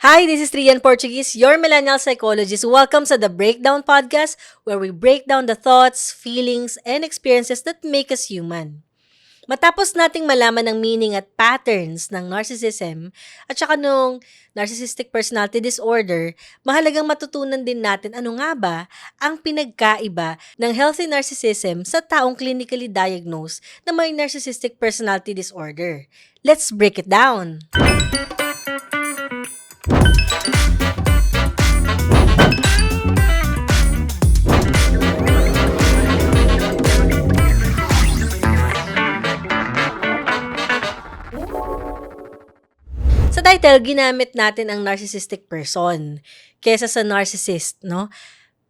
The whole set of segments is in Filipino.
Hi, this is Trian Portuguese, your millennial psychologist. Welcome to the Breakdown Podcast, where we break down the thoughts, feelings, and experiences that make us human. Matapos nating malaman ang meaning at patterns ng narcissism at saka nung narcissistic personality disorder, mahalagang matutunan din natin ano nga ba ang pinagkaiba ng healthy narcissism sa taong clinically diagnosed na may narcissistic personality disorder. Let's break it down! Sa title, ginamit natin ang narcissistic person kesa sa narcissist, no?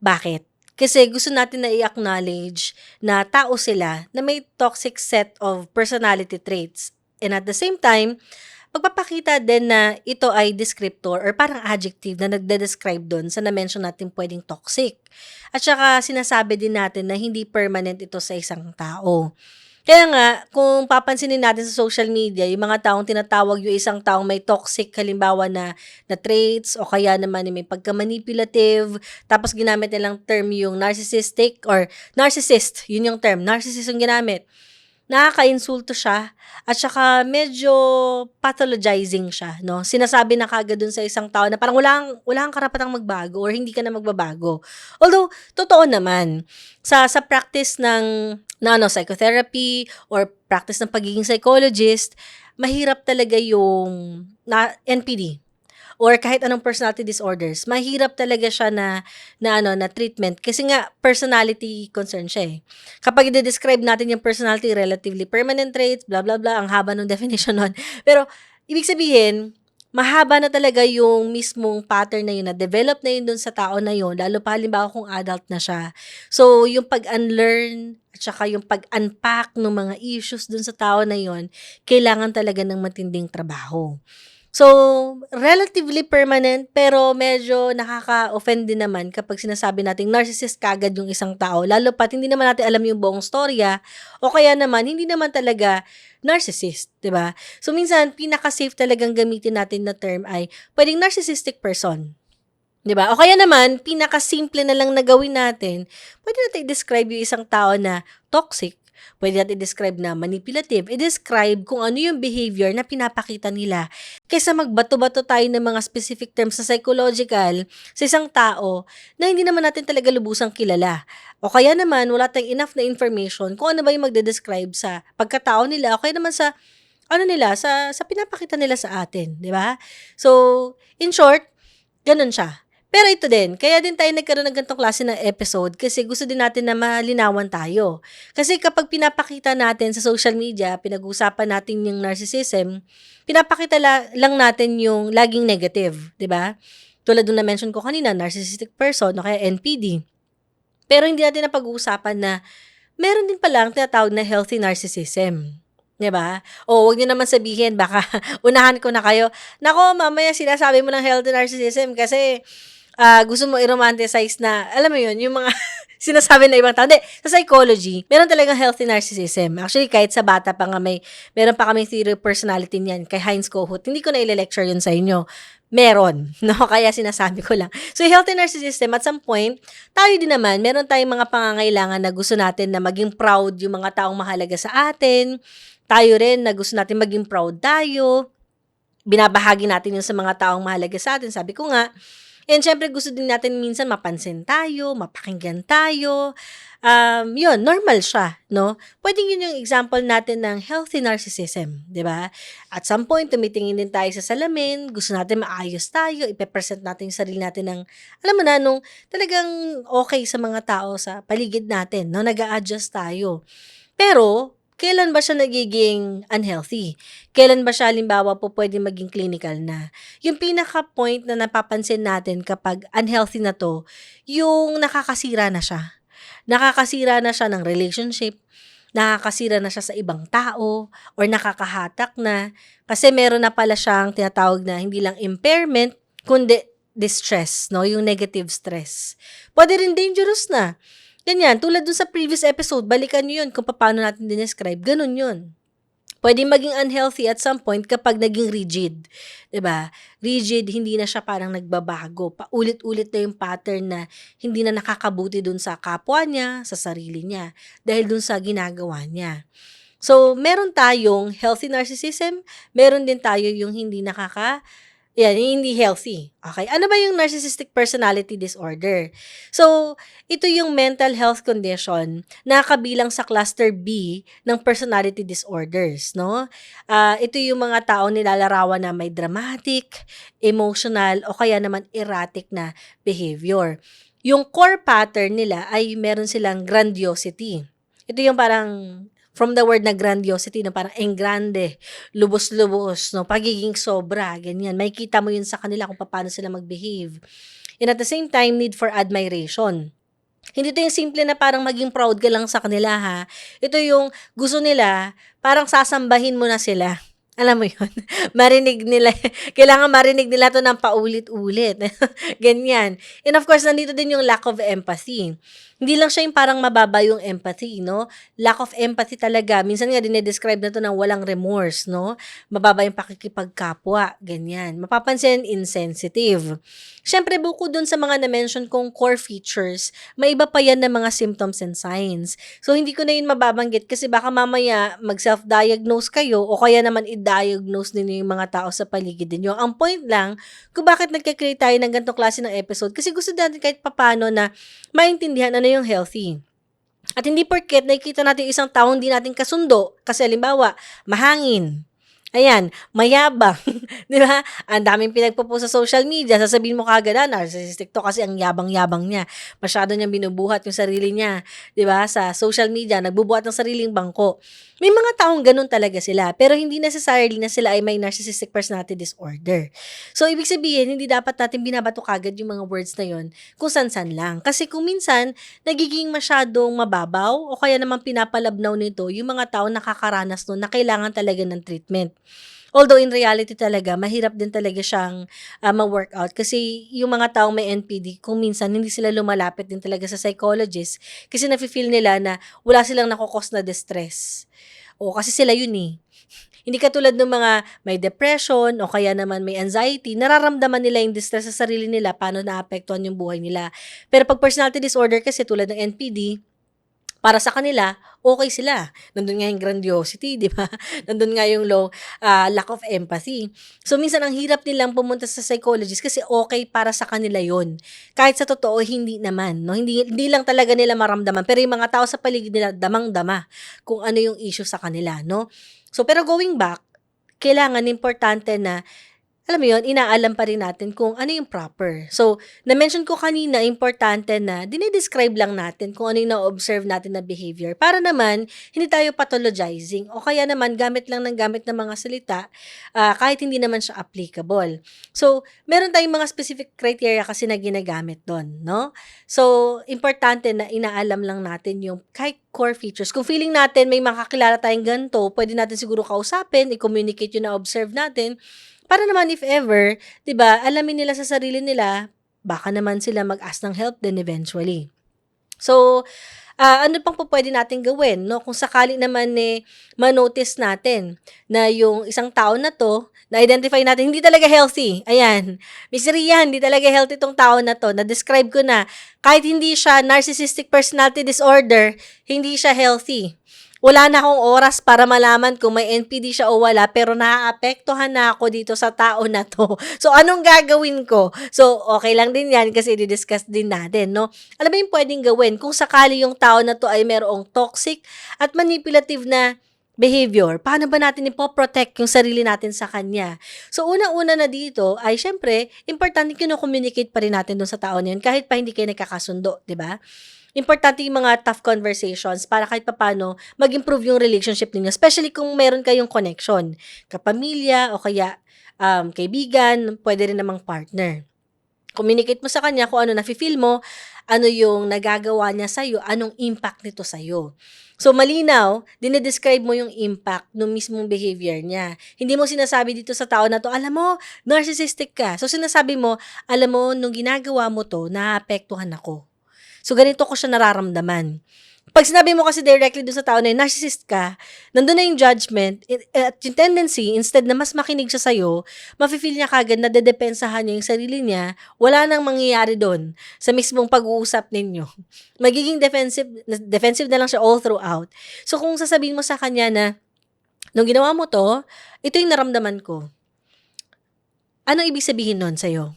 Bakit? Kasi gusto natin na i-acknowledge na tao sila na may toxic set of personality traits. And at the same time, pagpapakita din na ito ay descriptor or parang adjective na nagde-describe doon sa na-mention natin pwedeng toxic. At saka sinasabi din natin na hindi permanent ito sa isang tao. Kaya nga, kung papansinin natin sa social media, yung mga taong tinatawag yung isang taong may toxic, halimbawa na traits, o kaya naman may pagka-manipulative, tapos ginamit nilang term yung narcissistic or narcissist, yun yung term, narcissist yung ginamit. Nakaka-insulto siya at saka medyo pathologizing siya, no? Sinasabi na kaagad dun sa isang tao na parang wala kang karapatang magbago or hindi ka na magbabago. Although, totoo naman, sa practice ng psychotherapy or practice ng pagiging psychologist, mahirap talaga yung NPD or kahit anong personality disorders, mahirap talaga siya na treatment kasi nga personality concern siya eh. Kapag i-describe natin yung personality, relatively permanent traits, blah blah blah, ang haba ng definition nun. Pero ibig sabihin, mahaba na talaga yung mismong pattern na yun, na-develop na yun dun sa tao na yun, lalo pa halimbawa kung adult na siya. So, yung pag-unlearn at saka yung pag-unpack ng mga issues dun sa tao na yun, kailangan talaga ng matinding trabaho. So, relatively permanent pero medyo nakaka-offend din naman kapag sinasabi nating narcissist kagad yung isang tao, lalo pat hindi naman natin alam yung buong storya o kaya naman hindi naman talaga narcissist, 'di ba? So minsan pinaka-safe talagang gamitin natin na term ay pwedeng narcissistic person. 'Di ba? O kaya naman pinaka-simple na lang na gawin natin, pwede natin i-describe yung isang tao na toxic. Pwede natin i-describe na manipulative. I-describe kung ano yung behavior na pinapakita nila. Kaysa magbato-bato tayo ng mga specific terms sa psychological sa isang tao na hindi naman natin talaga lubusang kilala. O kaya naman, wala tayong enough na information kung ano ba yung magde-describe sa pagkatao nila o kaya naman sa sa pinapakita nila sa atin, di ba? So, in short, ganun siya. Pero ito din, kaya din tayo nagkaroon ng ganitong klase ng episode kasi gusto din natin na malinawan tayo. Kasi kapag pinapakita natin sa social media, pinag-uusapan natin yung narcissism, pinapakita lang natin yung laging negative, di ba? Tulad nung na-mention ko kanina, narcissistic person o kaya NPD. Pero hindi natin napag-uusapan na meron din pala ang tinatawag na healthy narcissism. 'Di ba? O wag niyo naman sabihin baka unahan ko na kayo. Nako, mamaya sinasabi mo ng healthy narcissism kasi gusto mo i-romanticize na, alam mo yun, yung mga sinasabi na ibang tao. Hindi, sa psychology, meron talagang healthy narcissism. Actually, kahit sa bata pa nga meron pa kaming theory of personality niyan kay Heinz Kohut. Hindi ko na ile-lecture yun sa inyo. Meron, no? Kaya sinasabi ko lang. So, healthy narcissism, at some point, tayo din naman, meron tayong mga pangangailangan na gusto natin na maging proud yung mga taong mahalaga sa atin. Tayo rin na gusto natin maging proud tayo. Binabahagi natin yun sa mga taong mahalaga sa atin. Sabi ko nga, and syempre gusto din natin minsan mapansin tayo, mapakinggan tayo. Yun, normal siya, no? Pwedeng yun yung example natin ng healthy narcissism, di ba? At some point, tumitingin din tayo sa salamin, gusto natin maayos tayo, ipepresent natin yung sarili natin ng, alam mo na, nung talagang okay sa mga tao sa paligid natin, no? Nag-a-adjust tayo. Pero, kailan ba siya nagiging unhealthy? Kailan ba siya, halimbawa po, pwede maging clinical na? Yung pinaka-point na napapansin natin kapag unhealthy na to, yung nakakasira na siya. Nakakasira na siya ng relationship, nakakasira na siya sa ibang tao, or nakakahatak na. Kasi meron na pala siyang tinatawag na hindi lang impairment, kundi distress, no? Yung negative stress. Pwede rin dangerous na. Ganyan, tulad dun sa previous episode, balikan nyo yun kung paano natin dinescribe, ganun yun. Puwedeng maging unhealthy at some point kapag naging rigid, 'di ba? Rigid, hindi na siya parang nagbabago, paulit-ulit na yung pattern na hindi na nakakabuti dun sa kapwa niya, sa sarili niya, dahil dun sa ginagawa niya. So, meron tayong healthy narcissism, meron din tayo yung yung hindi healthy, okey. Ano ba yung narcissistic personality disorder? So, ito yung mental health condition na kabilang sa cluster B ng personality disorders 'no. Ito yung mga taong nilalarawan na may dramatic, emotional o kaya naman erratic na behavior. Yung core pattern nila ay meron silang grandiosity. Ito yung parang from the word na grandiosity na parang enggrande, lubos-lubos 'no, pagiging sobra, ganyan. Makikita mo yun sa kanila kung paano sila mag-behave. And at the same time, need for admiration. Hindi 'to yung simple na parang maging proud ka lang sa kanila ha. Ito yung gusto nila parang sasambahin mo na sila. Alam mo yun? Marinig nila kailangan marinig nila 'to ng paulit-ulit, ganyan. And of course, nandito din yung lack of empathy. Hindi lang siya yung parang mababa yung empathy 'no, lack of empathy talaga. Minsan nga dine-describe na 'to ng walang remorse 'no, mababa yung pakikipagkapwa, ganyan. Mapapansin insensitive. Siyempre bukod dun sa mga na-mention kong core features, may iba pa yan na mga symptoms and signs. So, hindi ko na yun mababanggit kasi baka mamaya mag-self-diagnose kayo o kaya naman i-diagnose ninyo yung mga tao sa paligid ninyo. Ang point lang, kung bakit nagka-create tayo ng ganitong klase ng episode, kasi gusto natin kahit papano na maintindihan ano yung healthy. At hindi porket nakikita natin isang tao hindi natin kasundo, kasi halimbawa, mahangin, ayan, mayabang, 'di ba? Ang daming pinagpo-post sa social media, sasabihin mo kaagad, narcissistic 'to kasi ang yabang-yabang niya. Masyado niyang binubuhat yung sarili niya, 'di ba? Sa social media, nagbubuhat ng sariling bangko. May mga taong gano'n talaga sila, pero hindi necessarily na sila ay may narcissistic personality disorder. So, ibig sabihin, hindi dapat natin binabato kaagad yung mga words na yun kung san-san lang. Kasi kung minsan, nagiging masyadong mababaw o kaya naman pinapalabnaw nito yung mga taong nakakaranas nun na kailangan talaga ng treatment. Although in reality talaga, mahirap din talaga siyang, ma-workout kasi yung mga taong may NPD kung minsan hindi sila lumalapit din talaga sa psychologist kasi nafi-feel nila na wala silang nako-cause na distress. O kasi sila yun, eh. Hindi katulad ng mga may depression o kaya naman may anxiety, nararamdaman nila yung distress sa sarili nila, paano naapektuhan yung buhay nila. Pero 'pag personality disorder kasi tulad ng NPD, para sa kanila, okey sila. Nandun nga yung grandiosity, 'di ba? Nandun nga yung lack of empathy. So, minsan ang hirap nilang pumunta sa psychologist kasi okey para sa kanila yun. Kahit sa totoo hindi naman 'no, hindi hindi lang talaga nila maramdaman pero yung mga tao sa paligid nila damang-dama kung ano yung issue sa kanila 'no. So, pero going back, kailangan importante na alam mo yun, inaalam pa rin natin kung ano yung proper. So, na-mention ko kanina, importante na dinidescribe lang natin kung ano yung na-observe natin na behavior para naman hindi tayo pathologizing o kaya naman gamit lang ng gamit ng mga salita kahit hindi naman siya applicable. So, meron tayong mga specific criteria kasi na ginagamit doon, no? So, importante na inaalam lang natin yung kahit core features. Kung feeling natin may makakilala tayong ganito, pwede natin siguro kausapin, i-communicate yung na-observe natin para naman if ever, 'di ba, alamin nila sa sarili nila, baka naman sila mag-ask ng help din eventually. So, ano pang pupuwede nating gawin 'no, kung sakali naman, ma-notice natin na yung isang tao na 'to, na-identify natin hindi talaga healthy, ayan. Miss Rhea, hindi talaga healthy 'tong tao na 'to, na-describe ko na. Kahit hindi siya narcissistic personality disorder, hindi siya healthy. Wala na akong oras para malaman kung may NPD siya o wala, pero naaapektuhan na ako dito sa tao na 'to. So, anong gagawin ko? So, okey lang din 'yan kasi di-discuss din natin 'no. Ano ba yung puwedeng gawin kung sakali yung tao na 'to ay merong toxic at manipulative na behavior, paano ba natin ipo-protect yung sarili natin sa kanya? So, unang-una na dito ay siyempre importante kino-communicate pa rin natin dun sa tao na yun kahit pa hindi kayo nagkakasundo, 'di ba? Importante yung mga tough conversations para kahit papaano mag-improve yung relationship ninyo, especially kung meron kayong connection, kapamilya o kaya, kaibigan, puwede rin namang partner. Communicate mo sa kanya kung ano nafi-feel mo, ano yung nagagawa niya sa'yo, anong impact nito sa'yo. So, malinaw, dine-describe mo yung impact nung mismong behavior niya. Hindi mo sinasabi dito sa tao na 'to, "Alam mo, narcissistic ka." So, sinasabi mo, "Alam mo, nung ginagawa mo 'to, naapektuhan ako. So, ganito ko siya nararamdaman." 'Pag sinabi mo kasi directly dun sa tao na yun, narcissist ka, nandun na yung judgment at yung tendency instead na mas makinig siya sa'yo, mafe-feel niya kaagad na dedepensahan niya yung sarili niya, wala nang mangyayari dun sa mismong pag-uusap ninyo. Magiging defensive na lang siya all throughout. So, kung sasabihin mo sa kanya na, "Nung ginawa mo 'to, ito yung naramdaman ko." Anong ibig sabihin nun sa'yo?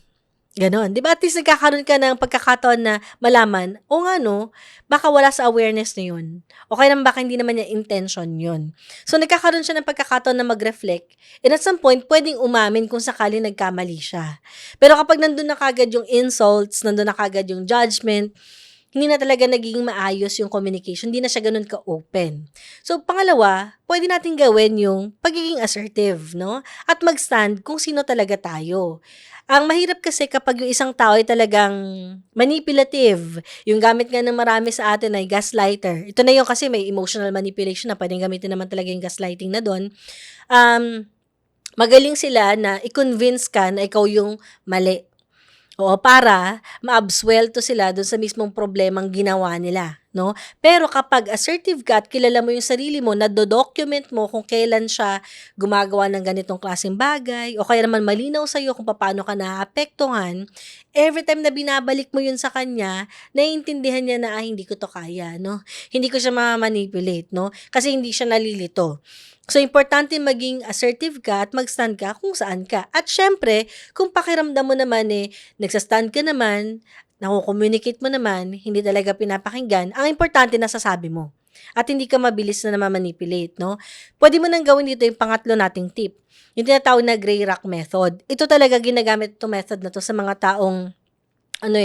Gano'n, 'di ba at least nagkakaroon ka ng pagkakataon na malaman, o nga 'no, baka wala sa awareness na 'yun o kaya naman baka hindi naman niya intention 'yun. So, nagkakaroon siya ng pagkakataon na mag-reflect and at some point puwedeng umamin kung sakaling nagkamali siya. Pero kapag nandun na kaagad yung insults, nandun na kaagad yung judgment, hindi na talaga nagiging maayos yung communication, hindi na siya gano'n ka-open. So, pangalawa, puwede nating gawin yung pagiging assertive 'no, at mag-stand kung sino talaga tayo. Ang mahirap kasi kapag yung isang tao ay talagang manipulative, yung gamit nga ng marami sa atin ay gaslighter. Ito na yung kasi may emotional manipulation na puwedeng gamitin naman talaga yung gaslighting na dun. Um, Magaling sila na i-convince ka na ikaw yung mali. Oo, para maabsuwelto sila dun sa mismong problemang ginawa nila, 'no? Pero kapag assertive ka at kilala mo yung sarili mo, nado-document mo kung kailan siya gumagawa ng ganitong klaseng bagay o kaya naman malinaw sa'yo kung papaano ka naaapektuhan, every time na binabalik mo yun sa kanya, naiintindihan niya na, "Hindi ko 'to kaya," 'no? Hindi ko siya ma-manipulate, 'no? Kasi hindi siya nalilito. So, importante maging assertive ka at mag-stand ka kung saan ka. At siyempre, kung pakiramdam mo naman, nagsa-stand ka naman, nako-communicate mo naman, hindi talaga pinapakinggan, ang importante nasasabi mo. At hindi ka mabilis na nama-manipulate, 'no? Puwede mo nang gawin dito yung pangatlo nating tip, yung tinatawag na gray rock method. Ito talaga ginagamit 'tong method na 'to sa mga taong ano,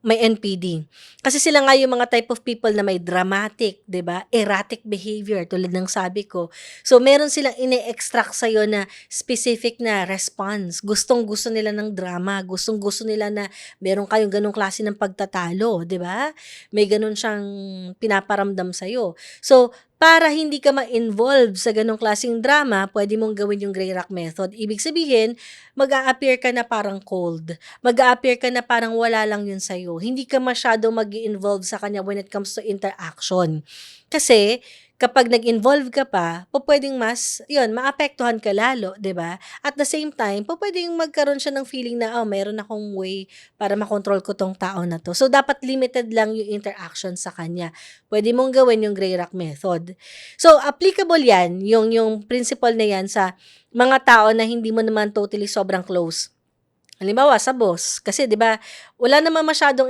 may NPD. Kasi sila nga yung mga type of people na may dramatic, 'di ba, erratic behavior tulad ng sabi ko. So, meron silang ine-extract sa'yo na specific na response. Gustong-gusto nila ng drama, gustong-gusto nila na meron kayong gano'ng klase ng pagtatalo, 'di ba? May gano'n siyang pinaparamdam sa'yo. So, para hindi ka ma-involve sa gano'ng klaseng drama, puwede mong gawin yung gray rock method. Ibig sabihin, mag-a-appear ka na parang cold. Mag-a-appear ka na parang wala lang yun sa'yo. Hindi ka masyadong mag-i-involve sa kanya when it comes to interaction. Kasi kapag nag-involve ka pa, pupuwedeng mas yun, maapektuhan ka lalo, 'di ba? At the same time, pupuwedeng magkaroon siya ng feeling na, meron akong way para makontrol ko 'tong tao na 'to. So, dapat limited lang yung interaction sa kanya. Puwede mong gawin yung gray rock method. So, applicable 'yan, yung principle na 'yan sa mga tao na hindi mo naman totally sobrang close. Halimbawa sa boss, kasi 'di ba, wala naman masyadong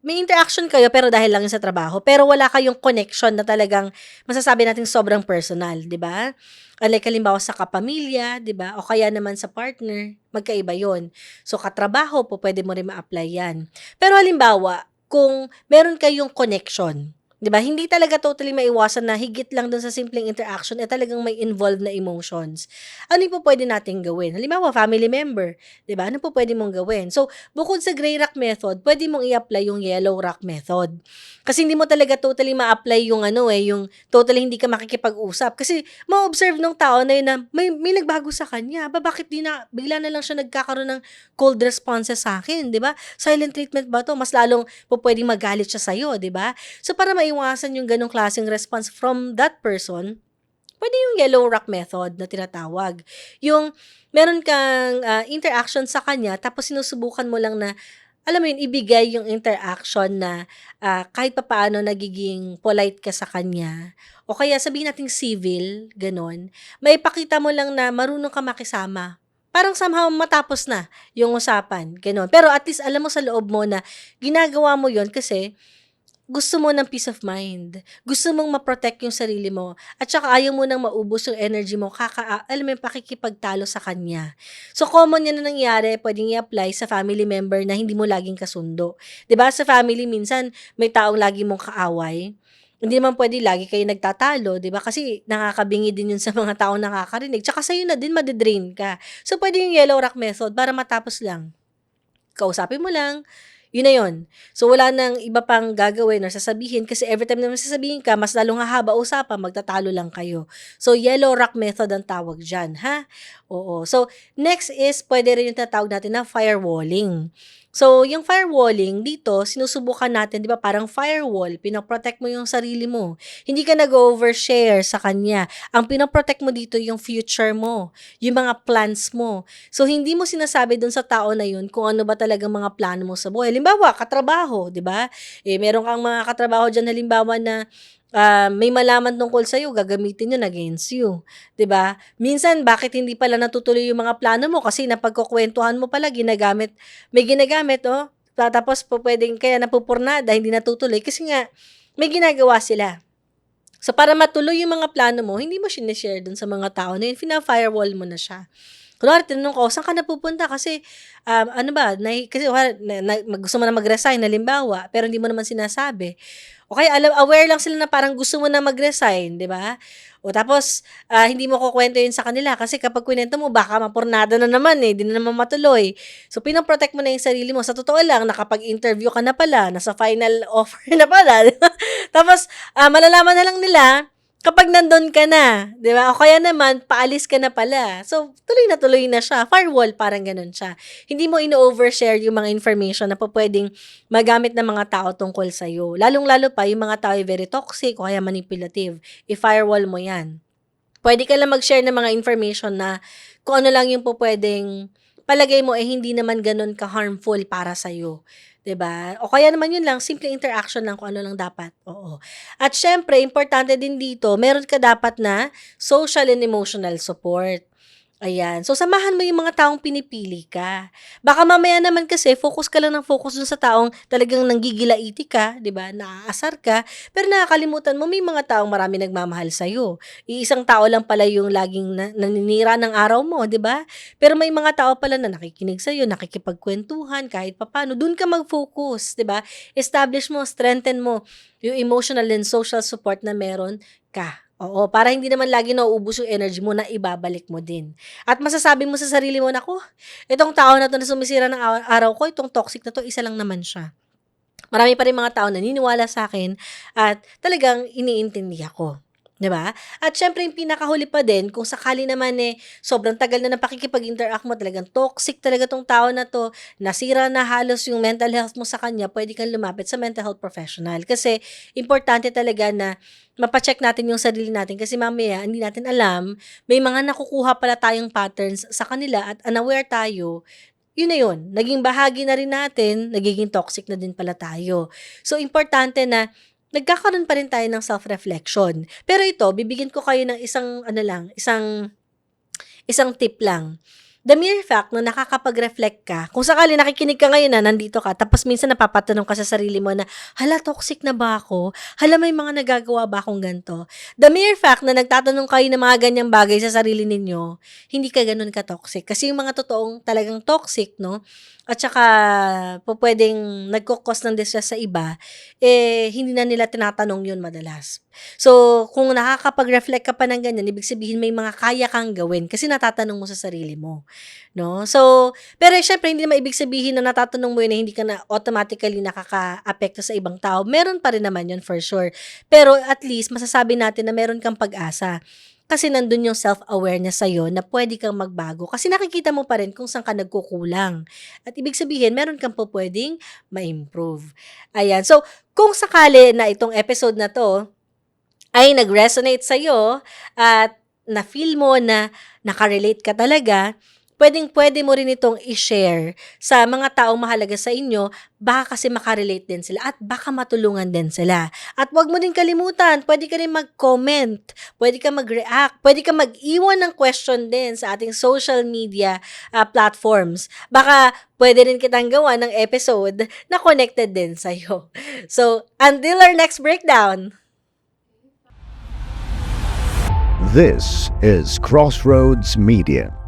may interaction kayo pero dahil lang 'yun sa trabaho, pero wala kayong connection na talagang masasabi nating sobrang personal, 'di ba? Like halimbawa sa kapamilya, 'di ba, o kaya naman sa partner, magkaiba 'yun. So katrabaho, pupuwede mo rin ma-apply 'yan. Pero halimbawa, kung meron kayong connection, 'di ba, hindi talaga totally maiwasan na higit lang dun sa simpleng interaction, talagang may involved na emotions. Ano yung pupuwede nating gawin? Halimbawa, family member, 'di ba? Ano pupuwede mong gawin? So, bukod sa gray rock method, puwede mong i-apply yung yellow rock method. Kasi hindi mo talaga totally ma-apply yung yung totally hindi ka makikipag-usap. Kasi ma-o-observe nung tao na yun na may nagbago sa kanya. Bakit bigla na lang siya nagkakaroon ng cold responses sa'kin, 'di ba? Silent treatment ba 'to? Mas lalong pupuwedeng magalit siya sa'yo, 'di ba? So, para maiwasan yung gano'ng klaseng response from that person, puwede yung yellow rock method na tinatawag. Yung meron kang, interaction sa kanya tapos sinusubukan mo lang na, alam mo yun, ibigay yung interaction na, kahit papaano nagiging polite ka sa kanya o kaya sabihin nating civil, gano'n. Maipakita mo lang na marunong ka makisama. Parang somehow matapos na yung usapan, gano'n. Pero at least alam mo sa loob mo na ginagawa mo yun kasi gusto mo ng peace of mind, gusto mong ma-protect yung sarili mo at saka ayaw mo nang maubos yung energy mo alam mo yung pakikipagtalo sa kanya. So, common yan na nangyari, puwedeng i-apply sa family member na hindi mo laging kasundo. 'Di ba sa family minsan may taong lagi mong kaaway, hindi naman puwede lagi kayo nagtatalo, 'di ba, kasi nakakabingi din yun sa mga taong nakakarinig tsaka sa'yo na din made-drain ka. So, puwede yung yellow rock method para matapos lang. Kausapin mo lang, Yun na yun. So, wala nang iba pang gagawin or sasabihin kasi every time na may sasabihin ka, mas lalong hahaba usapan, magtatalo lang kayo. So, yellow rock method ang tawag dyan, ha? Oo. So, next is, pwede rin yung tatawag natin na firewalling. So, yung firewalling, dito, sinusubukan natin, di ba, parang firewall, pinoprotect mo yung sarili mo. Hindi ka nag-overshare sa kanya. Ang pinoprotect mo dito yung future mo, yung mga plans mo. So, hindi mo sinasabi dun sa tao na yun kung ano ba talagang mga plano mo sa buhay. Halimbawa, katrabaho, di ba? Meron kang mga katrabaho dyan, halimbawa na may malaman tungkol sa'yo, gagamitin yun against you. 'Di ba? Minsan, bakit hindi pala natutuloy yung mga plano mo? Kasi napagkukwentuhan mo pala, may ginagamit, oh. Tapos, pwedeng kaya napupurnada, hindi natutuloy. Kasi nga, may ginagawa sila. So, para matuloy yung mga plano mo, hindi mo sinishare dun sa mga tao na yun, fina-firewall mo na siya. Kunwari, tinanong ko, saan ka napupunta? Kasi, ano ba, kasi gusto mo na mag-resign, halimbawa, pero hindi mo naman sinasabi. O kaya, aware lang sila na parang gusto mo na mag-resign, di ba? O tapos, hindi mo kukwento yun sa kanila kasi kapag kwento mo, baka mapurnada na naman di na naman matuloy. So, pinoprotect mo na yung sarili mo. Sa totoo lang, nakapag-interview ka na pala, nasa final offer na pala. Tapos, malalaman na lang nila, kapag nandun ka na, di ba? O kaya naman, paalis ka na pala. So, tuloy na siya. Firewall, parang ganun siya. Hindi mo ino-overshare yung mga information na pwedeng magamit ng mga tao tungkol sa'yo. Lalong-lalo pa, yung mga tao ay very toxic o kaya manipulative. I-firewall mo yan. Pwede ka lang mag-share ng mga information na kung ano lang yung pwedeng palagay mo hindi naman ganun ka-harmful para sa'yo. 'Di ba? O kaya naman yun lang, simple interaction lang kung ano lang dapat. Oo. At syempre, importante din dito, meron ka dapat na social and emotional support. Ayan. So, samahan mo yung mga taong pinipili ka. Baka mamaya naman kasi, focus ka lang ng focus dun sa taong talagang nanggigilaiti ka, di ba? Naaasar ka, pero nakakalimutan mo, may mga taong marami nagmamahal sa'yo. Iisang tao lang pala yung laging naninira ng araw mo, di ba? Pero may mga tao pala na nakikinig sa'yo, nakikipagkwentuhan, kahit papano. Dun ka mag-focus, di ba? Establish mo, strengthen mo yung emotional and social support na meron ka. Oo, para hindi naman lagi nauubos yung energy mo na ibabalik mo din. At masasabi mo sa sarili mo, naku, itong tao na 'to na sumisira ng araw ko, itong toxic na 'to, isa lang naman siya. Marami pa rin mga tao naniniwala sa akin at talagang iniintindi ako. 'Di ba? At syempre yung pinakahuli pa din, kung sakali naman sobrang tagal na ng pakikipag-interact mo, talagang toxic talaga 'tong tao na 'to, nasira na halos yung mental health mo sa kanya, pwede kang lumapit sa mental health professional. Kasi importante talaga na mapa-check natin yung sarili natin kasi mamaya hindi natin alam, may mga nakukuha pala tayong patterns sa kanila at unaware tayo, yun na yun, naging bahagi na rin natin, nagiging toxic na din pala tayo. So, importante na nagkakaroon pa rin tayo ng self-reflection. Pero ito, bibigyan ko kayo ng isang tip lang. The mere fact na nakakapag-reflect ka, kung sakali nakikinig ka ngayon na nandito ka, tapos minsan napapatanong ka sa sarili mo na, hala, toxic na ba ako? Hala, may mga nagagawa ba akong ganito? The mere fact na nagtatanong kayo ng mga ganyang bagay sa sarili ninyo, hindi ka ganun ka-toxic. Kasi yung mga totoong talagang toxic, no? At saka, pwedeng nagkukos ng distress sa iba, hindi na nila tinatanong yun madalas. So, kung nakakapag-reflect ka pa ng ganyan, ibig sabihin may mga kaya kang gawin kasi natatanong mo sa sarili mo, no? So, pero syempre hindi naman ibig sabihin na natatanong mo yun na hindi ka na automatically nakaka-apekto sa ibang tao. Meron pa rin naman yun for sure. Pero at least masasabi natin na meron kang pag-asa. Kasi nandun yung self-awareness sa'yo na pwede kang magbago. Kasi nakikita mo pa rin kung saan ka nagkukulang. At ibig sabihin, meron kang po pwedeng ma-improve. Ayan. So, kung sakali na itong episode na to ay nag-resonate sa'yo at na-feel mo na nakarelate ka talaga, pwedeng-pwede mo rin itong i-share sa mga taong mahalaga sa inyo, baka kasi makarelate din sila at baka matulungan din sila. At wag mo din kalimutan, pwede ka rin mag-comment, pwede ka mag-react, pwede ka mag-iwan ng question din sa ating social media platforms. Baka pwede rin kitang gawa ng episode na connected din sa'yo. So, until our next breakdown! This is Crossroads Media.